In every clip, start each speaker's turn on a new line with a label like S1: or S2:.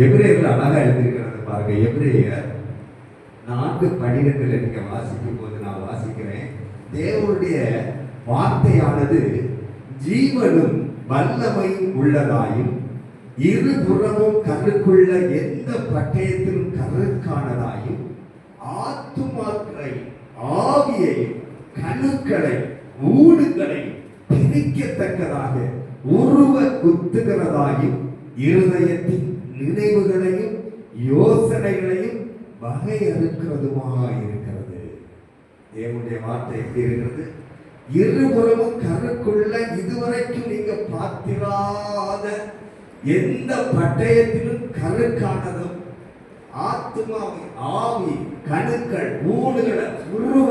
S1: எபிரேயர்கள் அழகா எழுதியிருக்கிறது பாருங்க. எபிரேயர் 4:12 நீங்க வாசிக்கும் போது நான் வாசிக்கிறேன். தேவனுடைய வார்த்தையானது ஜீவனும் வல்லமையும் உள்ளதாயும் இருபுறமும் கருக்குள்ள எந்த பட்டயத்திலும் கருக்கானதாயும் ஆத்துமாக்களை ஆவியையும் கணுக்களை ஊடுகளை பிரிக்கத்தக்கதாக உருவ குத்துகிறதாயும் இருதயத்தின் நினைவுகளையும் யோசனைகளையும் வகையறுக்கிறதுமாயிருக்கிறது. தேவனுடைய வார்த்தை எப்படி இருக்கிறது? இருபுறமும் கருக்குள்ள இதுவரைக்கும் நீங்க பார்த்திராத எந்த பட்டயத்திலும் கருக்கானதும் ஆத்மாவை ஆவி கணுக்கள் ஊடுகளை உருவ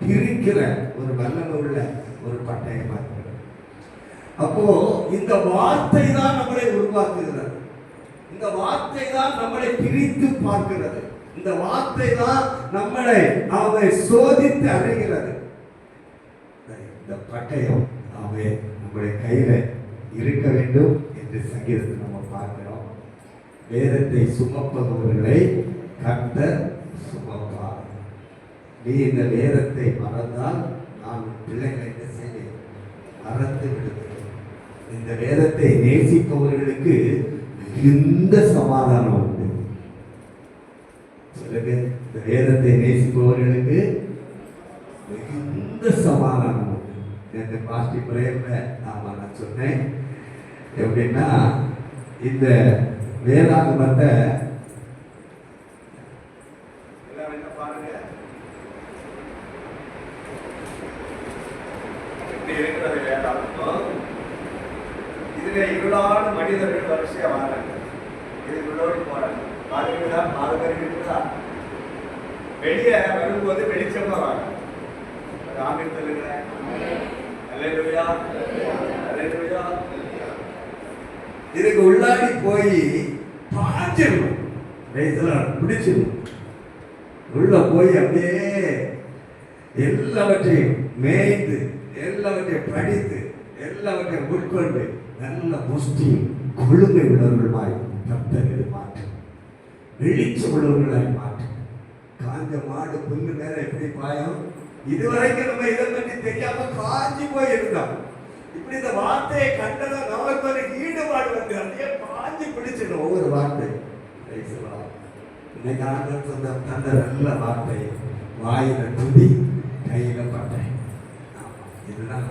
S1: பிரிக்கிற ஒரு வல்லமை உள்ள ஒரு பட்டயமா இருக்கிறது. அப்போ இந்த வார்த்தை தான் நம்மளை உருவாக்குகிறது. இந்த வார்த்தை தான் நம்மளை பிரித்து பார்க்கிறது. இந்த வார்த்தை தான் நம்மளை அவை சோதித்து அறிகிறது. இந்த பட்டயம் அவை நம்முடைய கையில இருக்க வேண்டும் என்று சங்கீதத்தில் நம்ம பார்க்கிறோம். வேதத்தை சுமப்பவர்களை கர்த்தர் சுமப்பார். நீ இந்த வேதத்தை மறந்தால் நான் பிள்ளைகளை என்ன செய்வேன்? மறந்து விடுவேன். இந்த வேதத்தை நேசிப்பவர்களுக்கு மிகுந்த சமாதானம் உண்டு. சொல்லுங்க, இந்த வேதத்தை நேசிப்பவர்களுக்கு மிகுந்த சமாதானம் உண்டு. இந்த பாஸ்டி பிரேயர்ல நான் சொன்னேன் எப்படின்னா, இந்த வேதாகமத்தை இருக்கிறது வேதாகமம். இதுல இருளான மனிதர்கள் வரிசையா வராங்க. இது உள்ளோடி போறாங்க. வெளியே வரும்போது வெளிச்சமா வராங்க. ஆமென் சொல்லுங்க. அல்லேலூயா, அல்லேலூயா. இதுக்கு உள்ளாடி போய் பாஞ்சிடணும், பிடிச்சிடணும். உள்ள போய் அப்படியே எல்லாவற்றையும் மேய்ந்து எல்லாவற்றையும் படித்து எல்லாவற்றையும் உட்கொண்டு நல்ல புஷ்டியும் கொழுங்கை உள்ளவர்களாய் கர்த்தரை மாற்றும், வெளிச்சம் உள்ளவர்களாய் மாற்றும். காஞ்ச மாடு புல்லு மேல எப்படி பாயம்? இதுவரைக்கும் நம்ம இதை பற்றி தெரியாம காஞ்சி போய் இருந்தோம். இப்படி இந்த வார்த்தையை கண்டதும் நமக்கு ஒரு ஈடுபாடு வந்து அப்படியே பாஞ்சி பிடிச்சிடும் ஒவ்வொரு வார்த்தை. இன்னைக்கு ஆண்டவர் சொன்ன தந்த நல்ல வார்த்தை, வாயில துதி கையில பட்டை. இதுதான்